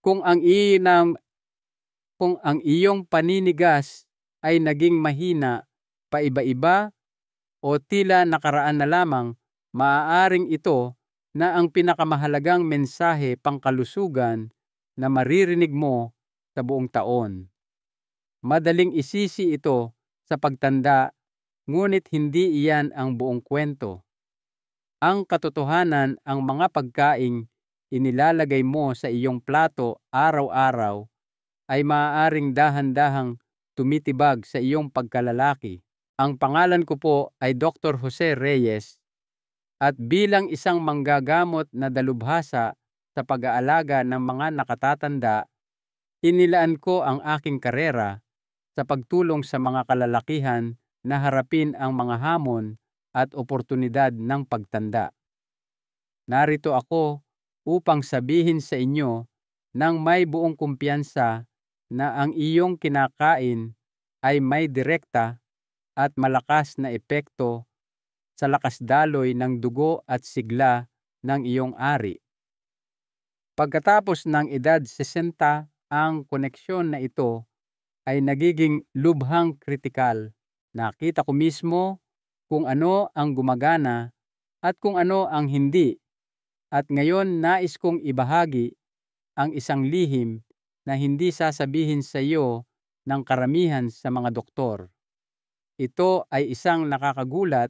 Kung ang inam kung ang iyong paninigas ay naging mahina, paiba-iba o tila nakaraan na lamang, maaaring ito na ang pinakamahalagang mensahe pangkalusugan na maririnig mo sa buong taon. Madaling isisi ito sa pagtanda, ngunit hindi iyan ang buong kwento. Ang katotohanan, ang mga pagkaing inilalagay mo sa iyong plato araw-araw ay maaaring dahan-dahang tumitibag sa iyong pagkalalaki. Ang pangalan ko po ay Dr. Jose Reyes at bilang isang manggagamot na dalubhasa sa pag-aalaga ng mga nakatatanda, inilaan ko ang aking karera sa pagtulong sa mga kalalakihan na harapin ang mga hamon at oportunidad ng pagtanda. Narito ako upang sabihin sa inyo ng may buong kumpiyansa na ang iyong kinakain ay may direkta at malakas na epekto sa lakas daloy ng dugo at sigla ng iyong ari. Pagkatapos ng edad 60, ang koneksyon na ito ay nagiging lubhang kritikal. Nakita ko mismo kung ano ang gumagana at kung ano ang hindi. At ngayon nais kong ibahagi ang isang lihim na hindi sasabihin sa iyo ng karamihan sa mga doktor. Ito ay isang nakakagulat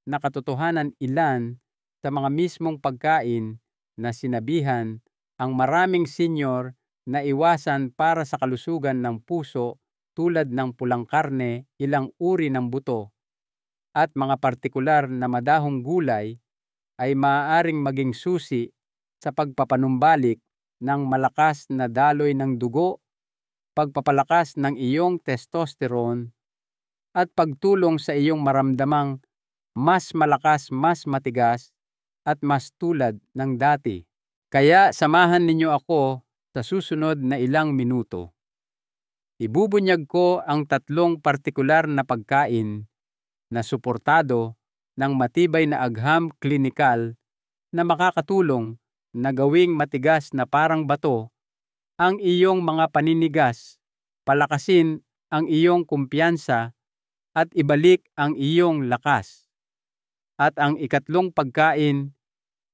na katotohanan. Ilan sa mga mismong pagkain na sinabihan ang maraming senior na iwasan para sa kalusugan ng puso tulad ng pulang karne, ilang uri ng buto, at mga partikular na madahong gulay ay maaaring maging susi sa pagpapanumbalik ng malakas na daloy ng dugo, pagpapalakas ng iyong testosterone, at pagtulong sa iyong maramdamang mas malakas, mas matigas, at mas tulad ng dati. Kaya samahan ninyo ako sa susunod na ilang minuto. Ibubunyag ko ang 3 partikular na pagkain na suportado ng matibay na agham klinikal na makakatulong na gawing matigas na parang bato ang iyong mga paninigas, palakasin ang iyong kumpiyansa at ibalik ang iyong lakas. At ang ikatlong pagkain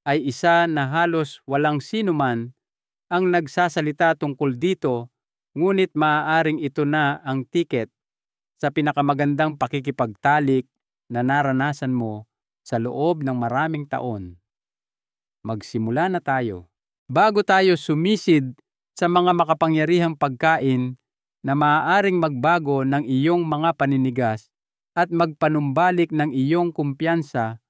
ay isa na halos walang sinuman ang nagsasalita tungkol dito, ngunit maaaring ito na ang tiket sa pinakamagandang pakikipagtalik na naranasan mo sa loob ng maraming taon. Magsimula na tayo. Bago tayo sumisid sa mga makapangyarihang pagkain na maaaring magbago ng iyong mga paninigas at magpanumbalik ng iyong kumpiyansa,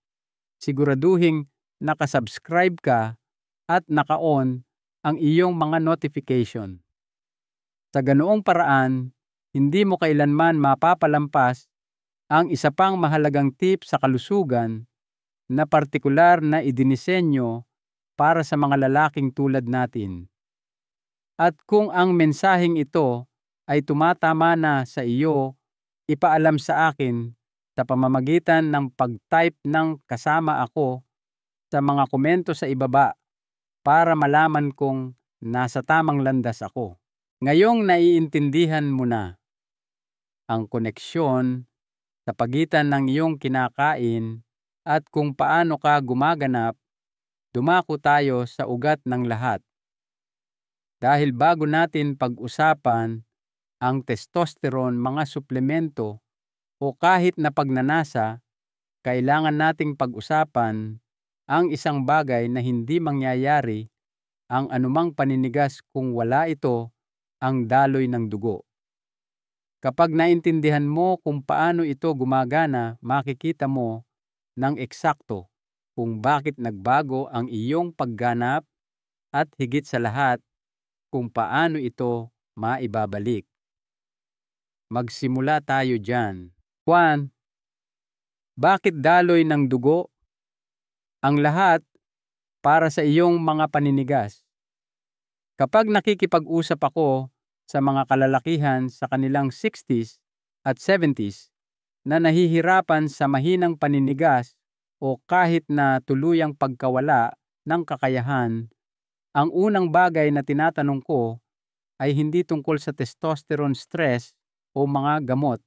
siguraduhing nakasubscribe ka at naka-on ang iyong mga notification. Sa ganoong paraan, hindi mo kailanman mapapalampas ang isa pang mahalagang tip sa kalusugan na partikular na idinisenyo para sa mga lalaking tulad natin. At kung ang mensaheng ito ay tumatama na sa iyo, ipaalam sa akin sa pamamagitan ng pag-type ng kasama ako sa mga komento sa ibaba para malaman kong nasa tamang landas ako. Ngayong naiintindihan mo na ang koneksyon sa pagitan ng iyong kinakain at kung paano ka gumaganap, dumako tayo sa ugat ng lahat. Dahil bago natin pag-usapan ang testosterone, mga suplemento o kahit na pagnanasa, kailangan nating pag-usapan ang isang bagay na hindi mangyayari ang anumang paninigas kung wala ito, ang daloy ng dugo. Kapag naintindihan mo kung paano ito gumagana, makikita mo ng eksakto kung bakit nagbago ang iyong pagganap at higit sa lahat kung paano ito maibabalik. Magsimula tayo dyan. 1. Bakit daloy ng dugo? Ang lahat para sa iyong mga paninigas. Kapag nakikipag-usap ako sa mga kalalakihan sa kanilang 60s at 70s na nahihirapan sa mahinang paninigas o kahit na tuluyang pagkawala ng kakayahan, Ang unang bagay na tinatanong ko ay hindi tungkol sa testosterone stress o mga gamot.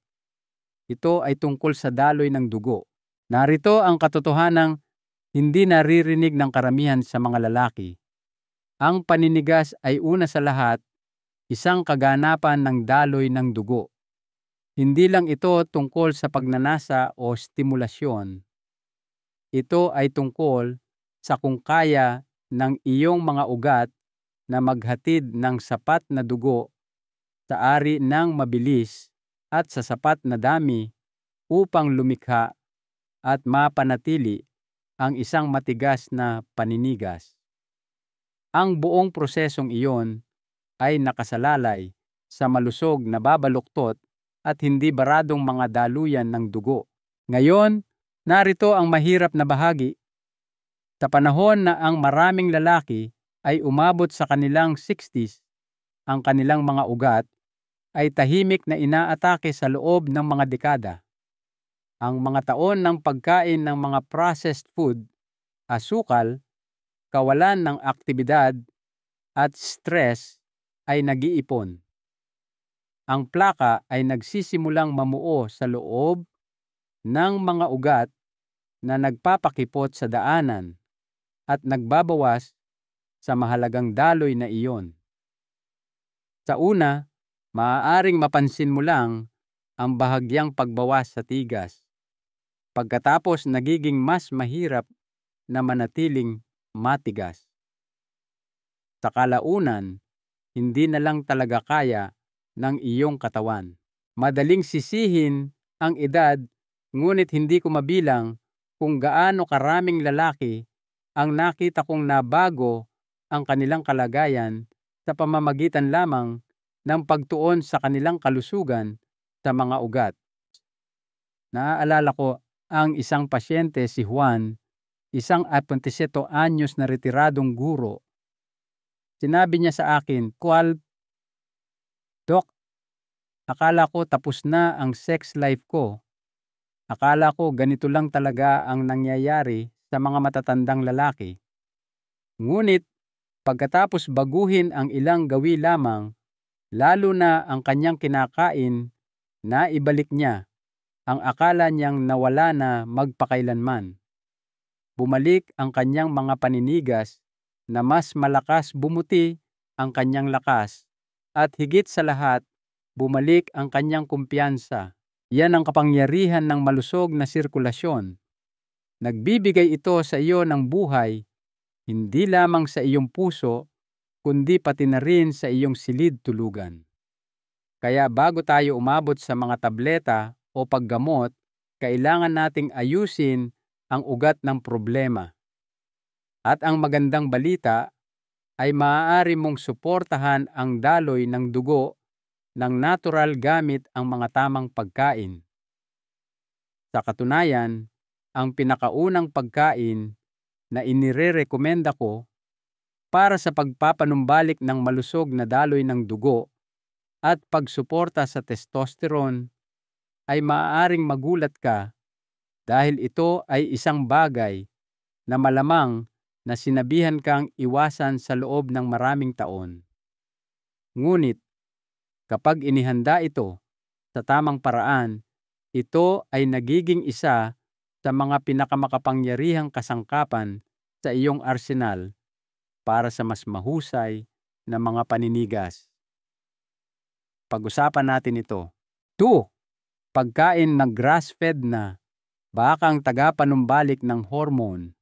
Ito ay tungkol sa daloy ng dugo. Narito ang katotohanang hindi naririnig ng karamihan sa mga lalaki. Ang paninigas ay una sa lahat isang kaganapan ng daloy ng dugo. Hindi lang ito tungkol sa pagnanasa o stimulasyon. Ito ay tungkol sa kung kaya ng iyong mga ugat na maghatid ng sapat na dugo sa ari ng mabilis at sa sapat na dami upang lumikha at mapanatili ang isang matigas na paninigas. Ang buong prosesong iyon ay nakasalalay sa malusog na babaluktot at hindi baradong mga daluyan ng dugo. Ngayon, narito ang mahirap na bahagi. Sa panahon na ang maraming lalaki ay umabot sa kanilang 60s, ang kanilang mga ugat ay tahimik na inaatake sa loob ng mga dekada. Ang mga taon ng pagkain ng mga processed food, asukal, kawalan ng aktibidad at stress ay nag-iipon. Ang plaka ay nagsisimulang mamuo sa loob ng mga ugat na nagpapakipot sa daanan at nagbabawas sa mahalagang daloy na iyon. Sa una, maaaring mapansin mo lang ang bahagyang pagbawas sa tigas. Pagkatapos nagiging mas mahirap na manatiling matigas. Sa kalaunan, hindi na lang talaga kaya ng iyong katawan. Madaling sisihin ang edad, ngunit hindi ko mabilang kung gaano karaming lalaki ang nakita kong nabago ang kanilang kalagayan sa pamamagitan lamang ng pagtuon sa kanilang kalusugan sa mga ugat. Naaalala ko ang isang pasyente, si Juan, isang 27 anyos na retiradong guro. Sinabi niya sa akin, "Dok, akala ko tapos na ang sex life ko. Akala ko ganito lang talaga ang nangyayari sa mga matatandang lalaki. Ngunit pagkatapos baguhin ang ilang gawi lamang, lalo na ang kanyang kinakain, naibalik niya ang akala niyang nawala na magpakailanman. Bumalik ang kanyang mga paninigas na mas malakas, bumuti ang kanyang lakas, at higit sa lahat, bumalik ang kanyang kumpiyansa. Yan ang kapangyarihan ng malusog na sirkulasyon. Nagbibigay ito sa iyo ng buhay, hindi lamang sa iyong puso, kundi pati na rin sa iyong silid tulugan. Kaya bago tayo umabot sa mga tableta o paggamot, kailangan nating ayusin ang ugat ng problema. At ang magandang balita ay maaari mong suportahan ang daloy ng dugo ng natural gamit ang mga tamang pagkain. Sa katunayan, ang pinakaunang pagkain na inirerekomenda ko para sa pagpapanumbalik ng malusog na daloy ng dugo at pagsuporta sa testosterone ay maaaring magulat ka dahil ito ay isang bagay na malamang na sinabihan kang iwasan sa loob ng maraming taon. Ngunit kapag inihanda ito sa tamang paraan, ito ay nagiging isa sa mga pinakamakapangyarihang kasangkapan sa iyong arsenal para sa mas mahusay na mga paninigas. Pag-usapan natin ito. 2. Pagkain na grass-fed na, bakang tagapanumbalik ng hormone.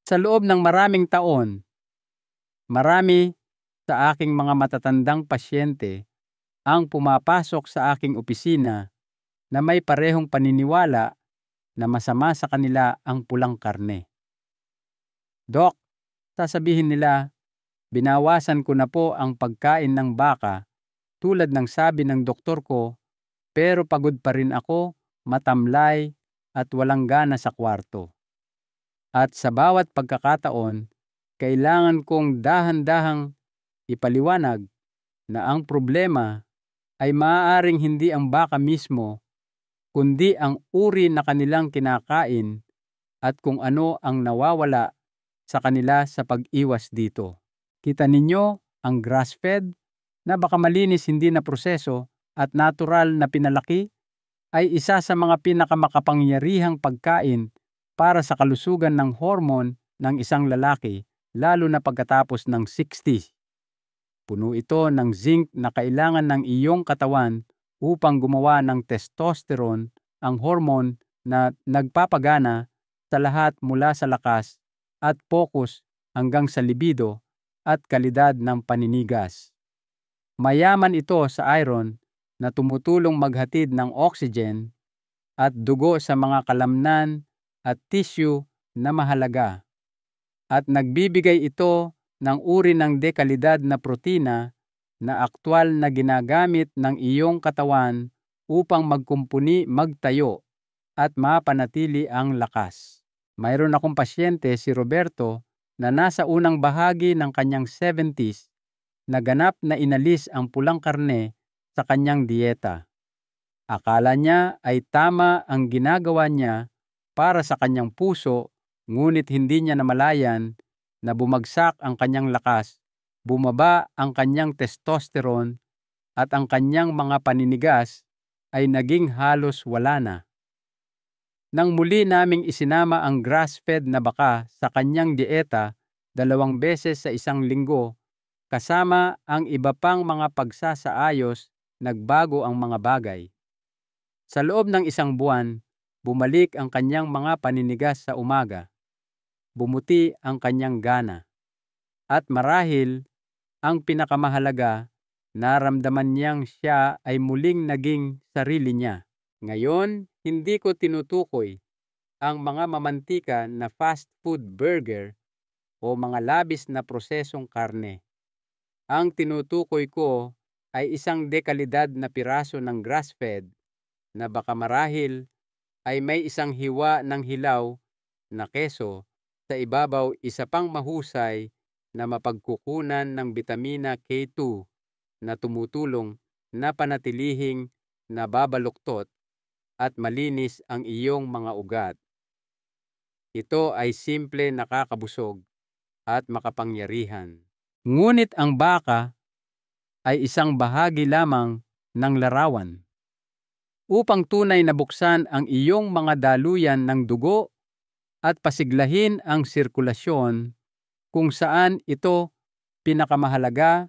Sa loob ng maraming taon, marami sa aking mga matatandang pasyente ang pumapasok sa aking opisina na may parehong paniniwala na masama sa kanila ang pulang karne. "Dok," sasabihin nila, "binawasan ko na po ang pagkain ng baka tulad ng sabi ng doktor ko, pero pagod pa rin ako, matamlay at walang gana sa kwarto. At sa bawat pagkakataon, kailangan kong dahan-dahang ipaliwanag na ang problema ay maaaring hindi ang baka mismo, kundi ang uri na kanilang kinakain at kung ano ang nawawala sa kanila sa pag-iwas dito." Kita ninyo ang grass-fed na baka malinis hindi na proseso at natural na pinalaki ay isa sa mga pinakamakapangyarihang pagkain para sa kalusugan ng hormone ng isang lalaki, lalo na pagkatapos ng 60. Puno ito ng zinc na kailangan ng iyong katawan upang gumawa ng testosterone, ang hormone na nagpapagana sa lahat mula sa lakas at focus hanggang sa libido at kalidad ng paninigas. Mayaman ito sa iron na tumutulong maghatid ng oxygen at dugo sa mga kalamnan at tissue na mahalaga. At nagbibigay ito ng uri ng dekalidad na protina na aktwal na ginagamit ng iyong katawan upang magkumpuni, magtayo at mapanatili ang lakas. Mayroon akong pasyente, si Roberto, na nasa unang bahagi ng kanyang 70s na ganap na inalis ang pulang karne sa kanyang dieta. Akala niya ay tama ang ginagawa niya para sa kanyang puso, ngunit hindi niya namalayan na bumagsak ang kanyang lakas, bumaba ang kanyang testosterone at ang kanyang mga paninigas ay naging halos wala na. Nang muli naming isinama ang grass-fed na baka sa kanyang dieta 2 beses sa isang linggo, kasama ang iba pang mga pagsasaayos, nagbago ang mga bagay. Sa loob ng 1 buwan, bumalik ang kanyang mga paninigas sa umaga. Bumuti ang kanyang gana. At marahil, ang pinakamahalaga, naramdaman niyang siya ay muling naging sarili niya. Ngayon, hindi ko tinutukoy ang mga mamantika na fast food burger o mga labis na prosesong karne. Ang tinutukoy ko ay isang dekalidad na piraso ng grass-fed na baka marahil ay may isang hiwa ng hilaw na keso sa ibabaw, isa pang mahusay na mapagkukunan ng bitamina K2 na tumutulong na panatilihing nababaluktot at malinis ang iyong mga ugat. Ito ay simple, nakakabusog at makapangyarihan. Ngunit ang baka ay isang bahagi lamang ng larawan. Upang tunay na buksan ang iyong mga daluyan ng dugo at pasiglahin ang sirkulasyon kung saan ito pinakamahalaga,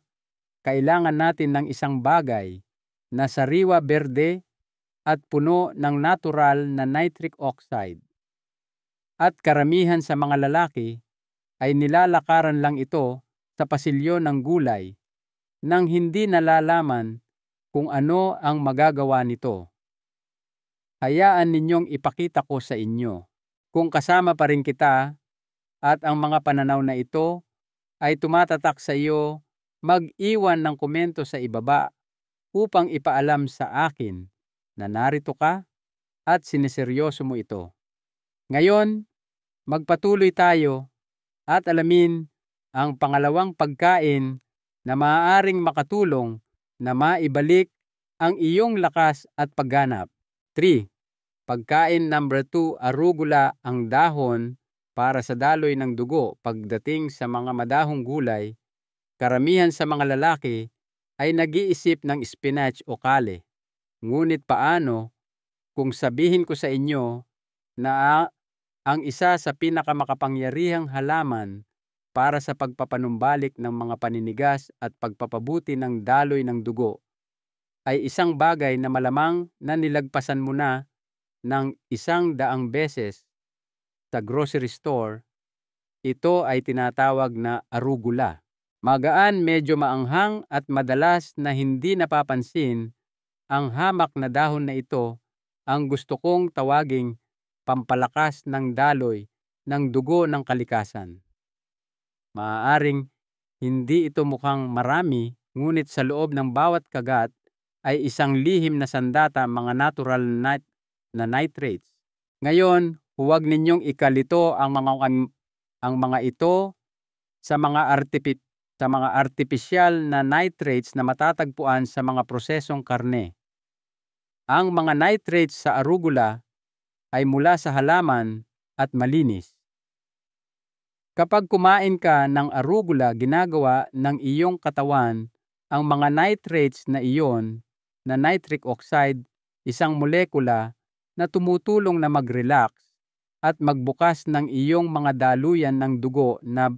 kailangan natin ng isang bagay na sariwa berde at puno ng natural na nitric oxide. At karamihan sa mga lalaki ay nilalakaran lang ito sa pasilyo ng gulay nang hindi nalalaman kung ano ang magagawa nito. Hayaan ninyong ipakita ko sa inyo. Kung kasama pa rin kita at ang mga pananaw na ito ay tumatatak sa iyo, mag-iwan ng komento sa ibaba upang ipaalam sa akin na narito ka at sineseryoso mo ito. Ngayon, magpatuloy tayo at alamin ang pangalawang pagkain na maaaring makatulong na maibalik ang iyong lakas at pagganap. 3. Pagkain number 2, arugula, ang dahon para sa daloy ng dugo. Pagdating sa mga madahong gulay, karamihan sa mga lalaki ay nag-iisip ng spinach o kale. Ngunit paano kung sabihin ko sa inyo na ang isa sa pinakamakapangyarihang halaman para sa pagpapanumbalik ng mga paninigas at pagpapabuti ng daloy ng dugo ay isang bagay na malamang na nilagpasan mo na ng 100 beses sa grocery store. Ito ay tinatawag na arugula. Magaan, medyo maanghang at madalas na hindi napapansin. Ang hamak na dahon na ito ang gusto kong tawaging pampalakas ng daloy ng dugo ng kalikasan. Maaaring hindi ito mukhang marami, ngunit sa loob ng bawat kagat ay isang lihim na sandata, mga natural na nitrates. Ngayon, huwag ninyong ikalito ang mga ito sa mga artipisyal na nitrates na matatagpuan sa mga prosesong karne. Ang mga nitrates sa arugula ay mula sa halaman at malinis. Kapag kumain ka ng arugula, ginagawa ng iyong katawan ang mga nitrates na iyon na nitric oxide, isang molekula na tumutulong na mag-relax at magbukas ng iyong mga daluyan ng dugo na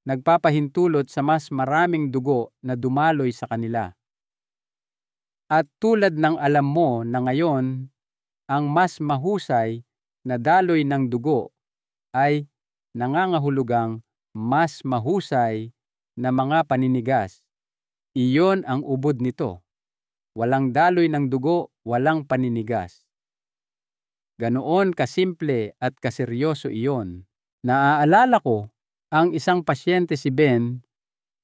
nagpapahintulot sa mas maraming dugo na dumaloy sa kanila. At tulad ng alam mo na ngayon, ang mas mahusay na daloy ng dugo ay nangangahulugang mas mahusay na mga paninigas. Iyon ang ubod nito. Walang daloy ng dugo, walang paninigas. Ganoon kasimple at kaseryoso iyon. Naaalala ko ang isang pasyente si Ben,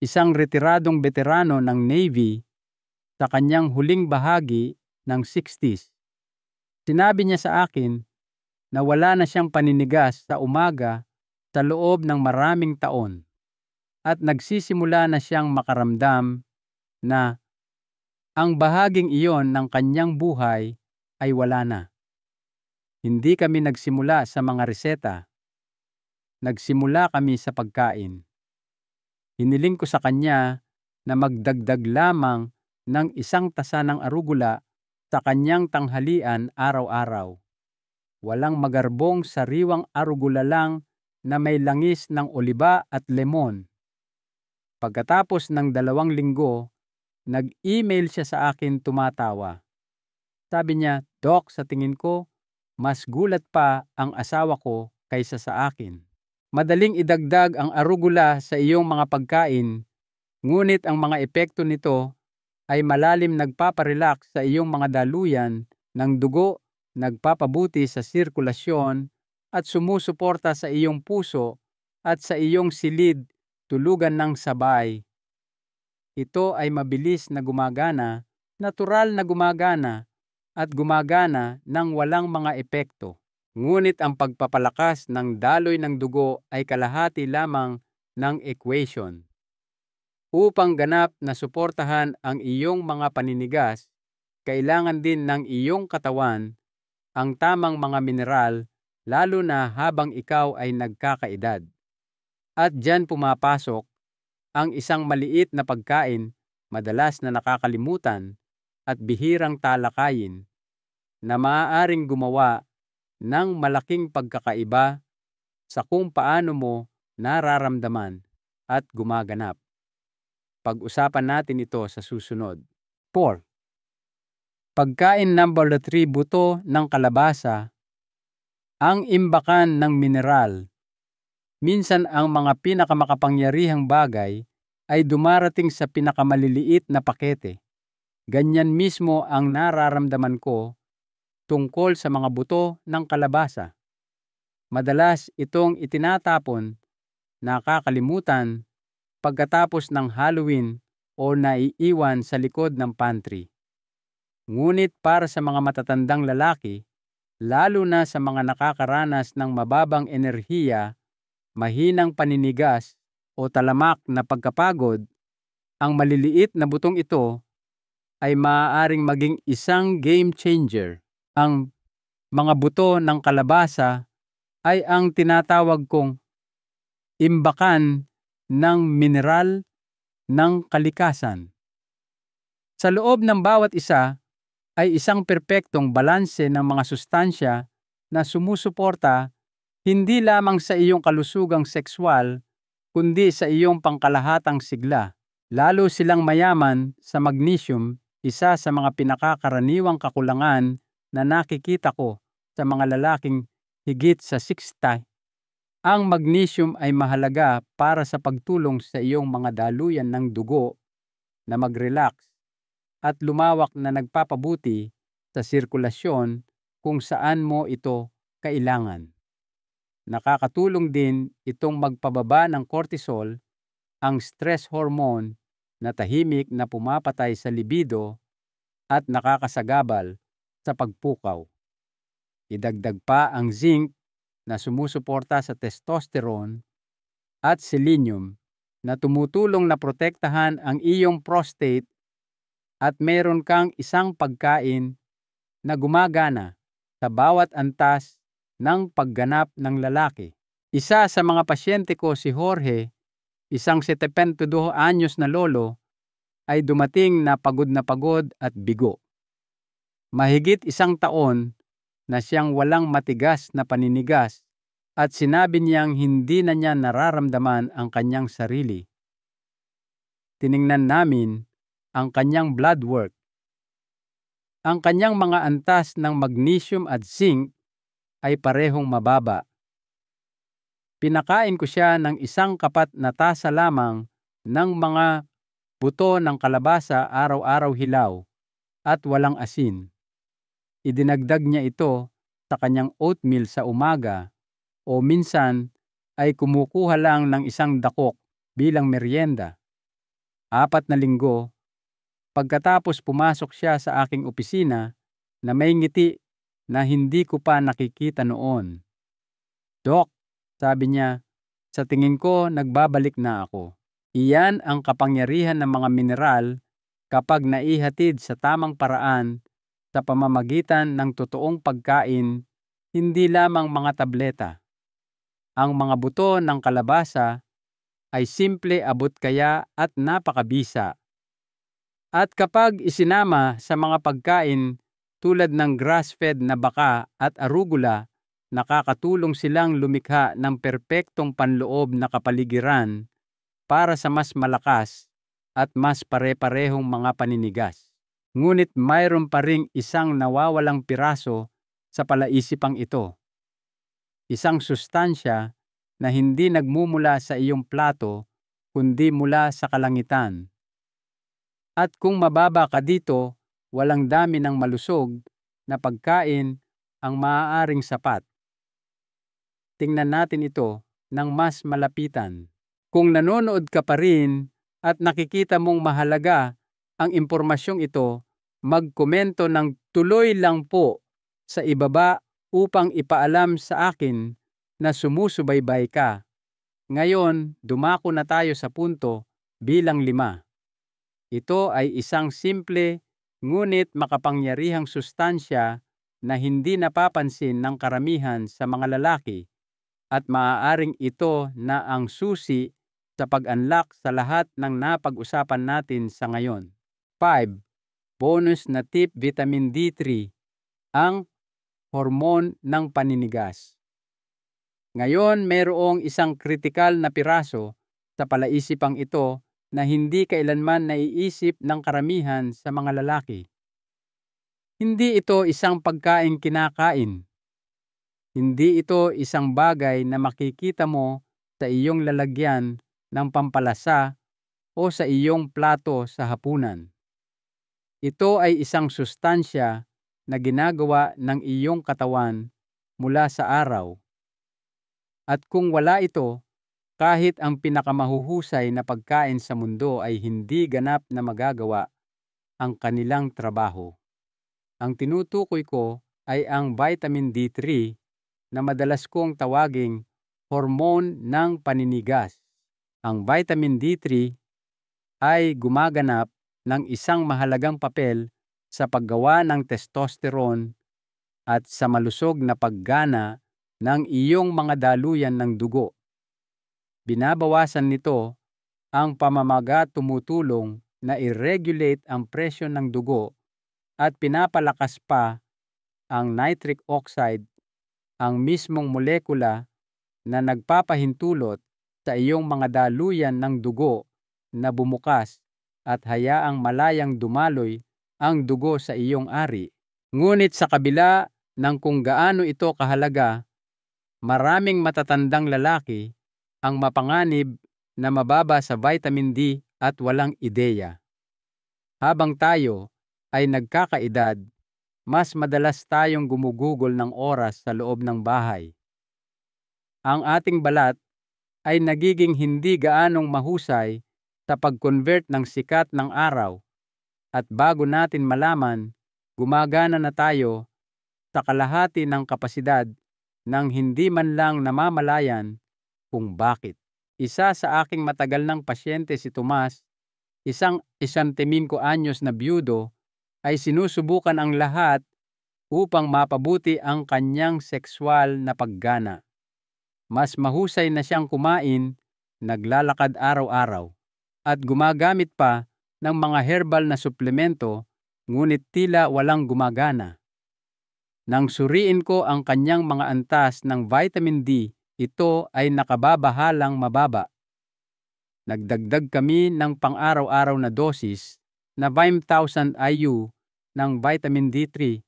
isang retiradong veterano ng Navy sa kanyang huling bahagi ng 60s. Sinabi niya sa akin na wala na siyang paninigas sa umaga sa loob ng maraming taon at nagsisimula na siyang makaramdam na ang bahaging iyon ng kanyang buhay ay wala na. Hindi kami nagsimula sa mga reseta. Nagsimula kami sa pagkain. Hiniling ko sa kanya na magdagdag lamang ng 1 tasa ng arugula sa kanyang tanghalian araw-araw. Walang magarbong sariwang arugula lang na may langis ng oliba at lemon. Pagkatapos ng 2 linggo, nag-email siya sa akin tumatawa. Sabi niya, "Doc, sa tingin ko, mas gulat pa ang asawa ko kaysa sa akin. Madaling idagdag ang arugula sa iyong mga pagkain, ngunit ang mga epekto nito ay malalim, nagpaparelax sa iyong mga daluyan ng dugo, nagpapabuti sa sirkulasyon at sumusuporta sa iyong puso at sa iyong silid tulugan ng sabay. Ito ay mabilis na gumagana, natural na gumagana, at gumagana ng walang mga epekto. Ngunit ang pagpapalakas ng daloy ng dugo ay kalahati lamang ng equation. Upang ganap na suportahan ang iyong mga paninigas, kailangan din ng iyong katawan ang tamang mga mineral, lalo na habang ikaw ay nagkakaedad. At diyan pumapasok ang isang maliit na pagkain, madalas na nakakalimutan at bihirang talakayin, na maaaring gumawa ng malaking pagkakaiba sa kung paano mo nararamdaman at gumaganap. Pag-usapan natin ito sa susunod. 4. Pagkain number 3, buto ng kalabasa. Ang imbakan ng mineral. Minsan ang mga pinakamakapangyarihang bagay ay dumarating sa pinakamaliliit na pakete. Ganyan mismo ang nararamdaman ko tungkol sa mga buto ng kalabasa. Madalas itong itinatapon, nakakalimutan, pagkatapos ng Halloween o naiiwan sa likod ng pantry. Ngunit para sa mga matatandang lalaki, lalo na sa mga nakakaranas ng mababang enerhiya, mahinang paninigas o talamak na pagkapagod, ang maliliit na butong ito ay maaaring maging isang game changer. Ang mga buto ng kalabasa ay ang tinatawag kong imbakan ng mineral ng kalikasan. Sa loob ng bawat isa ay isang perpektong balanse ng mga sustansya na sumusuporta hindi lamang sa iyong kalusugang sexual, kundi sa iyong pangkalahatang sigla. Lalo silang mayaman sa magnesium, isa sa mga pinakakaraniwang kakulangan na nakikita ko sa mga lalaking higit sa 60. Ang magnesium ay mahalaga para sa pagtulong sa iyong mga daluyan ng dugo na mag-relax at lumawak, na nagpapabuti sa sirkulasyon kung saan mo ito kailangan. Nakakatulong din itong magpababa ng cortisol, ang stress hormone na tahimik na pumapatay sa libido at nakakasagabal sa pagpukaw. Idagdag pa ang zinc na sumusuporta sa testosterone at selenium na tumutulong na protektahan ang iyong prostate, at meron kang isang pagkain na gumagana sa bawat antas ng pagganap ng lalaki. Isa sa mga pasyente ko, si Jorge, isang 72 anyos na lolo, ay dumating na pagod at bigo. Mahigit 1 taon na siyang walang matigas na paninigas at sinabi niyang hindi na niya nararamdaman ang kanyang sarili. Tiningnan namin ang kanyang blood work. Ang kanyang mga antas ng magnesium at zinc ay parehong mababa. Pinakain ko siya ng 1 kapat na tasa lamang ng mga buto ng kalabasa araw-araw hilaw at walang asin. Idinagdag niya ito sa kanyang oatmeal sa umaga o minsan ay kumukuha lang ng 1 dakok bilang merienda. 4 na linggo, pagkatapos pumasok siya sa aking opisina na may ngiti na hindi ko pa nakikita noon. "Doc," sabi niya, "sa tingin ko nagbabalik na ako." Iyan ang kapangyarihan ng mga mineral kapag naihatid sa tamang paraan sa pamamagitan ng totoong pagkain, hindi lamang mga tableta. Ang mga buto ng kalabasa ay simple abot kaya at napakabisa. At kapag isinama sa mga pagkain tulad ng grass-fed na baka at arugula, nakakatulong silang lumikha ng perpektong panloob na kapaligiran para sa mas malakas at mas pare-parehong mga paninigas. Ngunit mayroon pa ring isang nawawalang piraso sa palaisipang ito. Isang sustansya na hindi nagmumula sa iyong plato kundi mula sa kalangitan. At kung mababa ka dito, walang dami ng malusog na pagkain ang maaaring sapat. Tingnan natin ito ng mas malapitan. Kung nanonood ka pa rin at nakikita mong mahalaga ang impormasyong ito, magkomento ng "tuloy lang po" sa ibaba upang ipaalam sa akin na sumusubaybay ka. Ngayon, dumako na tayo sa punto bilang 5. Ito ay isang simple ngunit makapangyarihang sustansya na hindi napapansin ng karamihan sa mga lalaki at maaaring ito na ang susi sa pag-unlock sa lahat ng napag-usapan natin sa ngayon. 5. Bonus na tip: vitamin D3, ang hormone ng paninigas. Ngayon, mayroong isang kritikal na piraso sa palaisipang ito na hindi kailanman naiisip ng karamihan sa mga lalaki. Hindi ito isang pagkaing kinakain. Hindi ito isang bagay na makikita mo sa iyong lalagyan ng pampalasa o sa iyong plato sa hapunan. Ito ay isang sustansya na ginagawa ng iyong katawan mula sa araw. At kung wala ito, kahit ang pinakamahuhusay na pagkain sa mundo ay hindi ganap na magagawa ang kanilang trabaho. Ang tinutukoy ko ay ang vitamin D3 na madalas kong tawaging hormone ng paninigas. Ang vitamin D3 ay gumaganap ng isang mahalagang papel sa paggawa ng testosterone at sa malusog na paggana ng iyong mga daluyan ng dugo. Binabawasan nito ang pamamaga, tumutulong na i-regulate ang presyon ng dugo at pinapalakas pa ang nitric oxide, ang mismong molekula na nagpapahintulot sa iyong mga daluyan ng dugo na bumukas at hayaang malayang dumaloy ang dugo sa iyong ari. Ngunit sa kabila ng kung gaano ito kahalaga, maraming matatandang lalaki ang mapanganib na mababa sa vitamin D at walang ideya. Habang tayo ay nagkakaedad, mas madalas tayong gumugugol ng oras sa loob ng bahay. Ang ating balat ay nagiging hindi gaanong mahusay sa pag-convert ng sikat ng araw at bago natin malaman, gumagana na tayo sa kalahati ng kapasidad nang hindi man lang namamalayan kung bakit. Isa sa aking matagal ng pasyente, si Tomas, isang 75 anyos na byudo, ay sinusubukan ang lahat upang mapabuti ang kanyang sexual na paggana. Mas mahusay na siyang kumain, naglalakad araw-araw, at gumagamit pa ng mga herbal na suplemento, ngunit tila walang gumagana. Nang suriin ko ang kanyang mga antas ng vitamin D, ito ay nakababahalang mababa. Nagdagdag kami ng pang-araw-araw na dosis na 5,000 IU ng vitamin D3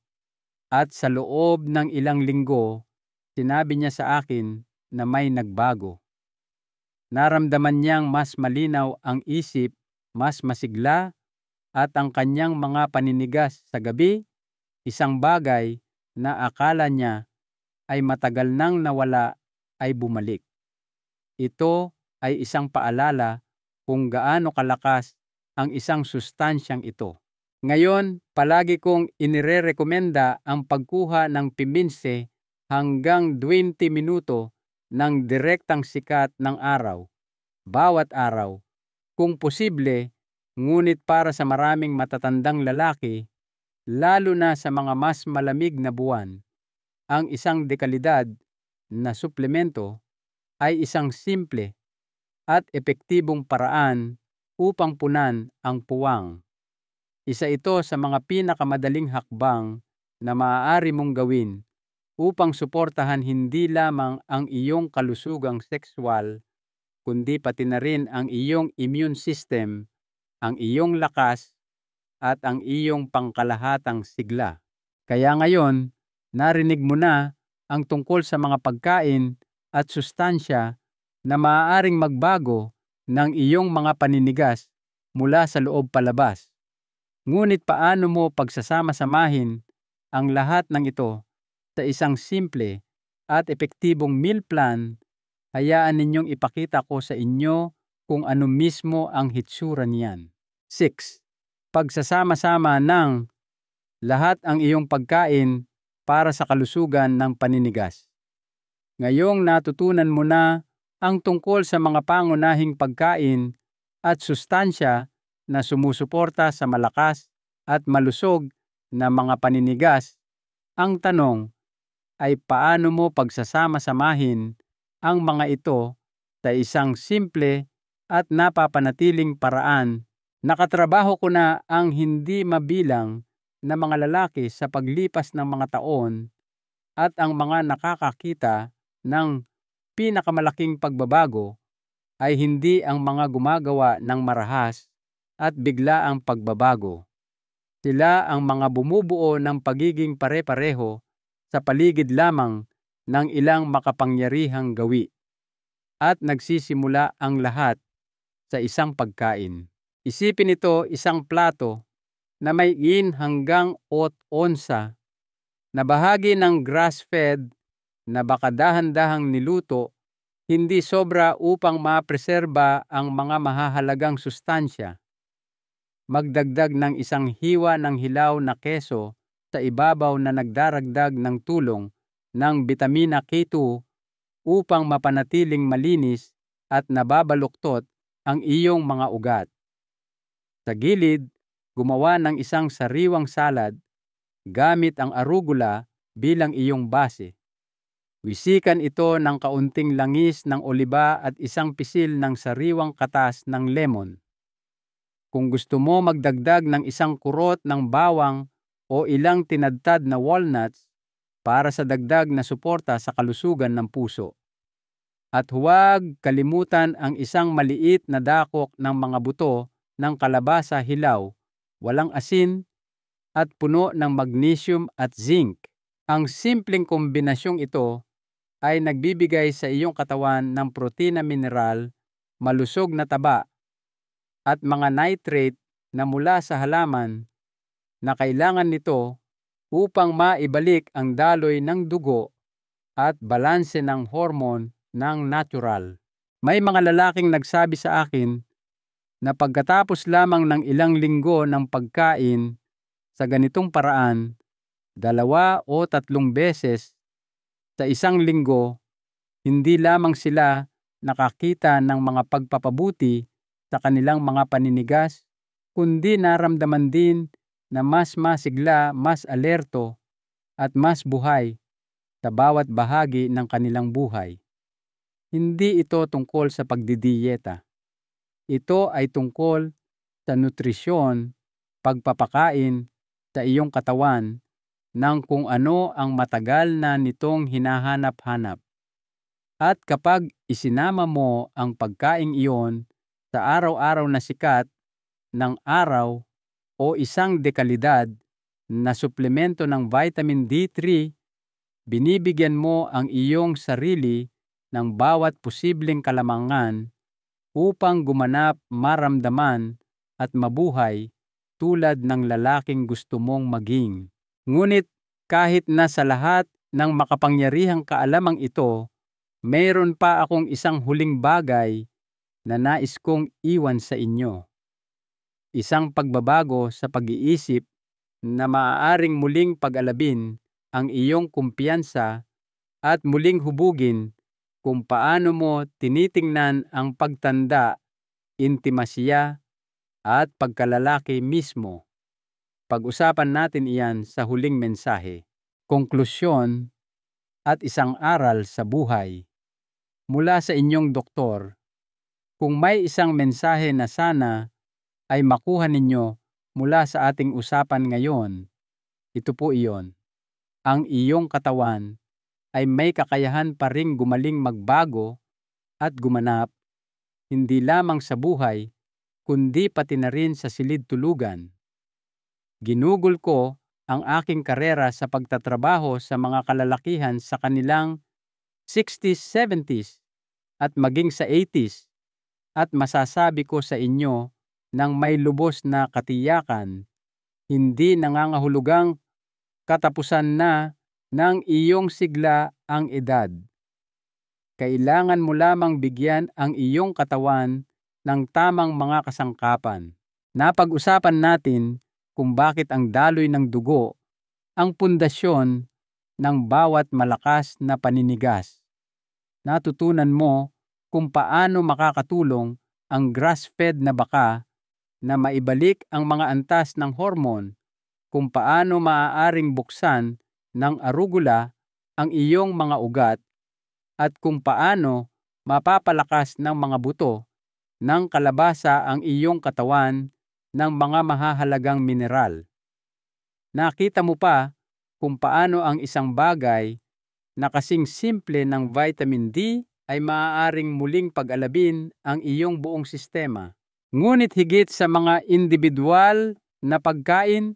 at sa loob ng ilang linggo, sinabi niya sa akin na may nagbago. Naramdaman niyang mas malinaw ang isip, mas masigla, at ang kanyang mga paninigas sa gabi, isang bagay na akala niya ay matagal nang nawala, ay bumalik. Ito ay isang paalala kung gaano kalakas ang isang sustansyang ito. Ngayon, palagi kong inirerekomenda ang pagkuha ng piminse hanggang 20 minuto ng direktang sikat ng araw, bawat araw, kung posible, ngunit para sa maraming matatandang lalaki, lalo na sa mga mas malamig na buwan, ang isang dekalidad na suplemento ay isang simple at epektibong paraan upang punan ang puwang. Isa ito sa mga pinakamadaling hakbang na maaari mong gawin upang suportahan hindi lamang ang iyong kalusugang sexual, kundi pati na rin ang iyong immune system, ang iyong lakas, at ang iyong pangkalahatang sigla. Kaya ngayon, narinig mo na ang tungkol sa mga pagkain at sustansya na maaaring magbago ng iyong mga paninigas mula sa loob palabas. Ngunit paano mo pagsasama-samahin ang lahat ng ito sa isang simple at epektibong meal plan? Hayaan ninyong ipakita ko sa inyo kung ano mismo ang hitsura niyan. 6. Pagsasama-sama ng lahat ang iyong pagkain para sa kalusugan ng paninigas. Ngayong natutunan mo na ang tungkol sa mga pangunahing pagkain at sustansya na sumusuporta sa malakas at malusog na mga paninigas, ang tanong ay paano mo pagsasama-samahin ang mga ito sa isang simple at napapanatiling paraan. Nakatrabaho ko na ang hindi mabilang na mga lalaki sa paglipas ng mga taon at ang mga nakakakita ng pinakamalaking pagbabago ay hindi ang mga gumagawa ng marahas at biglaang pagbabago. Sila ang mga bumubuo ng pagiging pare-pareho sa paligid lamang ng ilang makapangyarihang gawi, at nagsisimula ang lahat sa isang pagkain. Isipin ito isang plato na may 1 hanggang 8 onsa na bahagi ng grass-fed na baka dahan-dahang niluto, hindi sobra upang mapreserba ang mga mahahalagang sustansya. Magdagdag ng isang hiwa ng hilaw na keso sa ibabaw na nagdaragdag ng tulong ng bitamina K2 upang mapanatiling malinis at nababaluktot ang iyong mga ugat. Sa gilid, gumawa ng isang sariwang salad gamit ang arugula bilang iyong base. Wisikan ito ng kaunting langis ng oliba at isang pisil ng sariwang katas ng lemon. Kung gusto mo magdagdag ng isang kurot ng bawang o ilang tinadtad na walnuts para sa dagdag na suporta sa kalusugan ng puso. At huwag kalimutan ang isang maliit na dakok ng mga buto ng kalabasa hilaw, walang asin, at puno ng magnesium at zinc. Ang simpleng kombinasyong ito ay nagbibigay sa iyong katawan ng protina, mineral, malusog na taba, at mga nitrate na mula sa halaman na kailangan nito upang maibalik ang daloy ng dugo at balanse ng hormone ng natural. May mga lalaking nagsabi sa akin na pagkatapos lamang ng ilang linggo ng pagkain sa ganitong paraan, 2 o 3 beses sa isang linggo, hindi lamang sila nakakita ng mga pagpapabuti sa kanilang mga paninigas, kundi naramdaman din na mas masigla, mas alerto, at mas buhay sa bawat bahagi ng kanilang buhay. Hindi ito tungkol sa pagdidiyeta. Ito ay tungkol sa nutrisyon, pagpapakain sa iyong katawan ng kung ano ang matagal na nitong hinahanap-hanap. At kapag isinama mo ang pagkaing iyon sa araw-araw na sikat ng araw o isang dekalidad na suplemento ng vitamin D3, binibigyan mo ang iyong sarili ng bawat posibleng kalamangan upang gumanap, maramdaman at mabuhay tulad ng lalaking gusto mong maging. Ngunit kahit na sa lahat ng makapangyarihang kaalamang ito, mayroon pa akong isang huling bagay na nais kong iwan sa inyo. Isang pagbabago sa pag-iisip na maaaring muling pag-alabin ang iyong kumpiyansa at muling hubugin kung paano mo tinitingnan ang pagtanda, intimasya at pagkalalaki mismo. Pag-usapan natin iyan sa huling mensahe. Konklusyon at isang aral sa buhay. Mula sa inyong doktor, kung may isang mensahe na sana ay makuha ninyo mula sa ating usapan ngayon, ito po iyon. Ang iyong katawan ay may kakayahan pa ring gumaling, magbago at gumanap, hindi lamang sa buhay, kundi pati na rin sa silid-tulugan. Ginugol ko ang aking karera sa pagtatrabaho sa mga kalalakihan sa kanilang 60s, 70s at maging sa 80s, at masasabi ko sa inyo ng may lubos na katiyakan, hindi nangangahulugang katapusan na ng iyong sigla ang edad. Kailangan mo lamang bigyan ang iyong katawan ng tamang mga kasangkapan. Napag-usapan natin kung bakit ang daloy ng dugo ang pundasyon ng bawat malakas na paninigas. Natutunan mo kung paano makakatulong ang grass-fed na baka na maibalik ang mga antas ng hormone, kung paano maaaring buksan ng arugula ang iyong mga ugat, at kung paano mapapalakas ng mga buto ng kalabasa ang iyong katawan ng mga mahahalagang mineral. Nakita mo pa kung paano ang isang bagay na kasing simple ng vitamin D ay maaaring muling pag-alabin ang iyong buong sistema. Ngunit higit sa mga individual na pagkain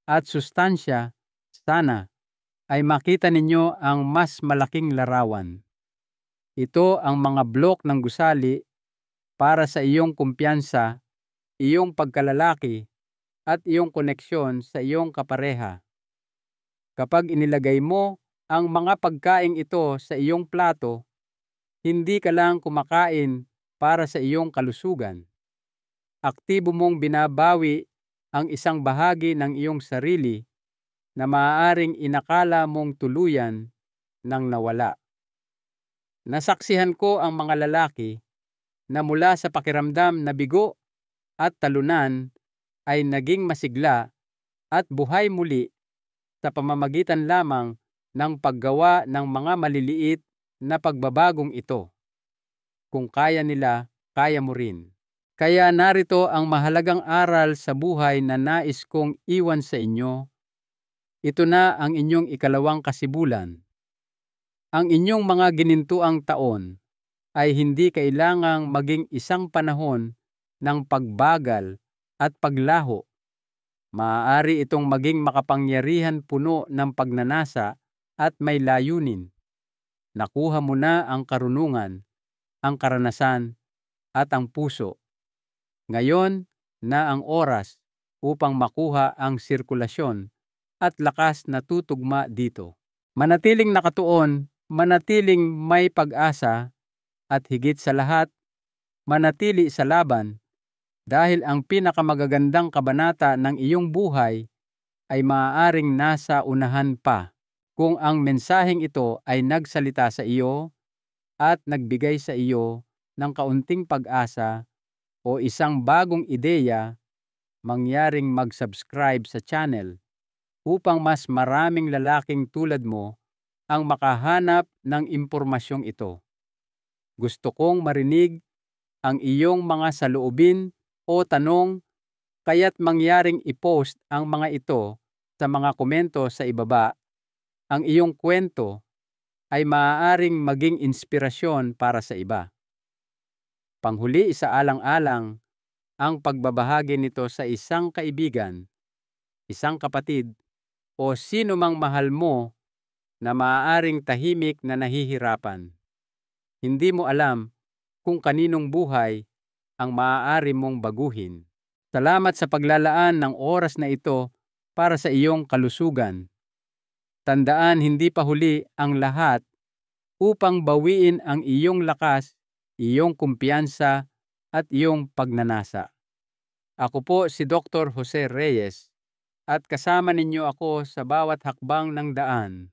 at sustansya, sana ay makita ninyo ang mas malaking larawan. Ito ang mga blok ng gusali para sa iyong kumpiyansa, iyong pagkalalaki, at iyong koneksyon sa iyong kapareha. Kapag inilagay mo ang mga pagkaing ito sa iyong plato, hindi ka lang kumakain para sa iyong kalusugan. Aktibo mong binabawi ang isang bahagi ng iyong sarili na maaaring inakala mong tuluyan nang nawala. Nasaksihan ko ang mga lalaki na mula sa pakiramdam na bigo at talunan ay naging masigla at buhay muli sa pamamagitan lamang ng paggawa ng mga maliliit na pagbabagong ito. Kung kaya nila, kaya mo rin. Kaya narito ang mahalagang aral sa buhay na nais kong iwan sa inyo. Ito na ang inyong ikalawang kasibulan. Ang inyong mga ginintuang taon ay hindi kailangang maging isang panahon ng pagbagal at paglaho. Maaari itong maging makapangyarihan, puno ng pagnanasa at may layunin. Nakuha mo na ang karunungan, ang karanasan at ang puso. Ngayon na ang oras upang makuha ang sirkulasyon at lakas na tutugma dito. Manatiling nakatuon, manatiling may pag-asa, at higit sa lahat, manatili sa laban, dahil ang pinakamagagandang kabanata ng iyong buhay ay maaaring nasa unahan pa. Kung ang mensaheng ito ay nagsalita sa iyo at nagbigay sa iyo ng kaunting pag-asa o isang bagong ideya, mangyaring mag-subscribe sa channel upang mas maraming lalaking tulad mo ang makahanap ng impormasyong ito. Gusto kong marinig ang iyong mga saloobin o tanong, kaya't mangyaring i-post ang mga ito sa mga komento sa ibaba. Ang iyong kwento ay maaaring maging inspirasyon para sa iba. Panghuli, isaalang-alang ang pagbabahagi nito sa isang kaibigan, isang kapatid, o sino mang mahal mo na maaaring tahimik na nahihirapan. Hindi mo alam kung kaninong buhay ang maaari mong baguhin. Salamat sa paglalaan ng oras na ito para sa iyong kalusugan. Tandaan, hindi pa huli ang lahat upang bawiin ang iyong lakas, iyong kumpiyansa, at iyong pagnanasa. Ako po si Dr. Jose Reyes at kasama ninyo ako sa bawat hakbang ng daan.